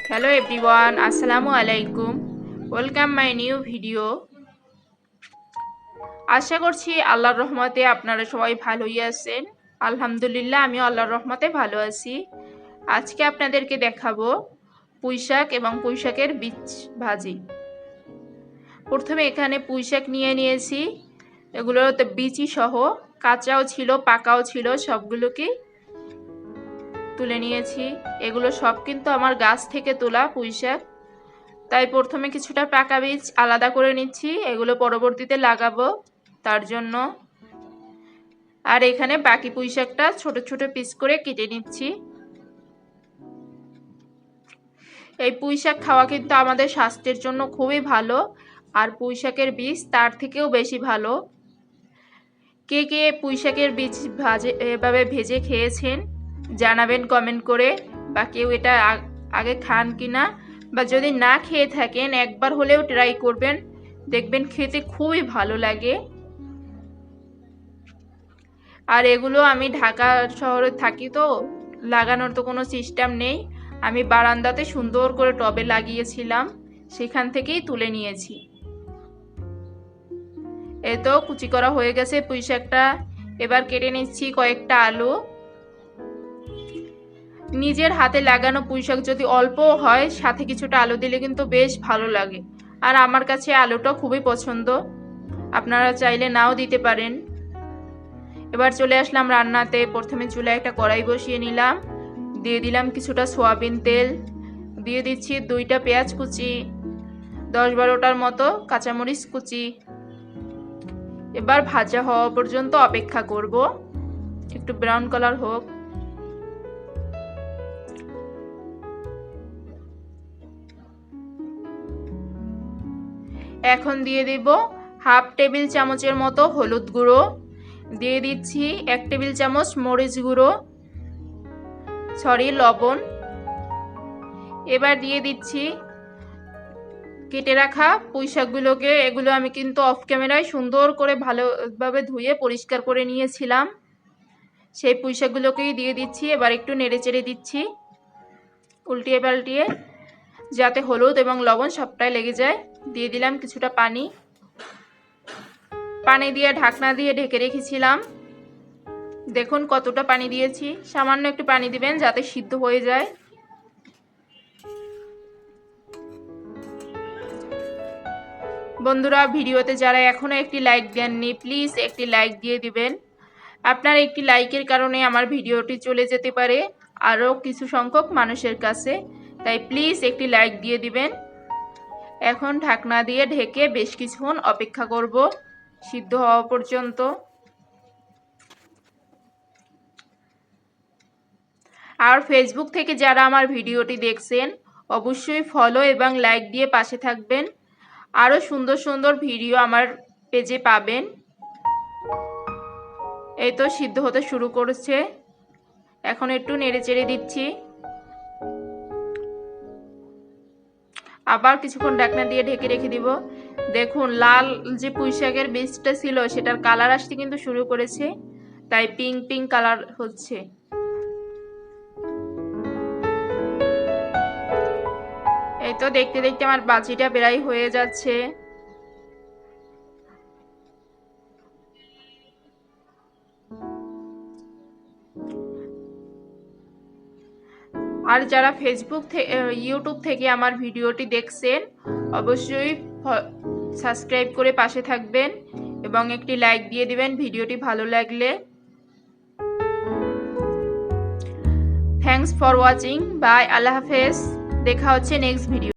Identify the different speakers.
Speaker 1: Hello everyone, Assalamu alaikum. Welcome my new video. আশা করছি আল্লাহর রহমতে আপনারা সবাই ভালোই আছেন। আলহামদুলিল্লাহ আমিও আল্লাহর রহমতে ভালো আছি। আজকে আপনাদেরকে দেখাবো পুঁইশাক এবং পুঁইশাকের বীজ ভাজি। প্রথমে এখানে পুঁইশাক নিয়ে নিয়েছি, এগুলোতে বীজই সহ, কাঁচাও ছিল পাকাও ছিল, সবগুলোকে তুলে নিয়েছি। এগুলো সব কিন্তু আমার গাছ থেকে তোলা পুঁইশাক, তাই প্রথমে কিছুটা পাকা বীজ আলাদা করে নিচ্ছি, এগুলো পরবর্তীতে লাগাবো তার জন্য। আর এখানে বাকি পুঁইশাকটা ছোট ছোট পিস করে কেটে নিচ্ছি। এই পুঁইশাক খাওয়া কিন্তু আমাদের স্বাস্থ্যের জন্য খুবই ভালো, আর পুঁইশাকের বীজ তার থেকেও বেশি ভালো। কে কে পুঁইশাকের বীজ এভাবে ভেজে খেয়েছেন জানাবেন কমেন্ট করে, বা কেউ এটা আগে খান কিনা, বা যদি না খেয়ে থাকেন একবার হলেও ট্রাই করবেন, দেখবেন খেতে খুবই ভালো লাগে। আর এগুলো আমি ঢাকা শহরে থাকি, তো লাগানোর তো কোনো সিস্টেম নেই, আমি বারান্দাতে সুন্দর করে টবে লাগিয়েছিলাম, সেখান থেকেই তুলে নিয়েছি। এই তো কুচি করা হয়ে গেছে পুঁইশাকটা। এবার কেটে নিচ্ছি কয়েকটা আলু। নিজের হাতে লাগানো পুঁইশাক যদি অল্প হয়, সাথে কিছুটা আলু দিলে কিন্তু বেশ ভালো লাগে। আর আমার কাছে আলুটা খুবই পছন্দ, আপনারা চাইলে নাও দিতে পারেন। এবার চলে আসলাম রান্নাতে। প্রথমে চুলায় একটা কড়াই বসিয়ে নিলাম, দিয়ে দিলাম কিছুটা সয়াবিন তেল, দিয়ে দিচ্ছি 2টা পেঁয়াজ কুচি, 10-12টার মতো কাঁচামরিচ কুচি। এবার ভাজা হওয়া পর্যন্ত অপেক্ষা করব, একটু ব্রাউন কালার হোক। এখন দিয়ে দেব হাফ টেবিল চামচের মতো হলুদ গুঁড়ো, দিয়ে দিচ্ছি 1 টেবিল চামচ মরিচ গুঁড়ো, লবণ। এবার দিয়ে দিচ্ছি কেটে রাখা পুঁইশাকগুলোকে। এগুলো আমি কিন্তু অফ ক্যামেরায় সুন্দর করে ভালোভাবে ধুয়ে পরিষ্কার করে নিয়েছিলাম, সেই পুঁইশাকগুলোকেই দিয়ে দিচ্ছি। এবার একটু নেড়ে চেড়ে দিচ্ছি, উল্টিয়ে পাল্টিয়ে, যাতে হলুদ এবং লবণ সবটাই লেগে যায়। দিয়ে দিলাম কিছুটা পানি, পানি দিয়ে ঢাকনা দিয়ে ঢেকে রেখেছিলাম। দেখুন কতটা পানি দিয়েছি, সামান্য একটু পানি দিবেন যাতে সিদ্ধ হয়ে যায়। বন্ধুরা, ভিডিওতে যারা এখনো একটি লাইক দেননি, প্লিজ একটি লাইক দিয়ে দিবেন। আপনার একটি লাইকের কারণে আমার ভিডিওটি চলে যেতে পারে আরও কিছু সংখ্যক মানুষের কাছে, তাই প্লিজ একটি লাইক দিয়ে দিবেন। এখন ঢাকনা দিয়ে ঢেকে বেশ কিছুক্ষণ অপেক্ষা করব, সিদ্ধ হওয়া পর্যন্ত। আর ফেসবুক থেকে যারা আমার ভিডিওটি দেখছেন, অবশ্যই ফলো এবং লাইক দিয়ে পাশে থাকবেন। আরও সুন্দর সুন্দর ভিডিও আমার পেজে পাবেন। এই তো সিদ্ধ হতে শুরু করেছে, এখন একটু নেড়ে চেড়ে দিচ্ছি। আবার কিছুক্ষণ ঢাকনা দিয়ে ঢেকে রেখে দিব। দেখুন লাল যে পুঁইশাকের বীজটা ছিল সেটার কালার আসতে কিন্তু শুরু করেছে, তাই পিঙ্ক পিঙ্ক কালার হচ্ছে। এই তো দেখতে দেখতে আমার বাজিটা প্রায় হয়ে যাচ্ছে। আর যারা ফেসবুক থেকে ইউটিউব থেকে আমার ভিডিওটি দেখছেন, অবশ্যই সাবস্ক্রাইব করে পাশে থাকবেন এবং একটি লাইক দিয়ে দিবেন ভিডিওটি ভালো লাগলে। থ্যাঙ্কস ফর ওয়াচিং, বাই, আল্লাহ হাফেজ। দেখা হচ্ছে নেক্সট ভিডিও।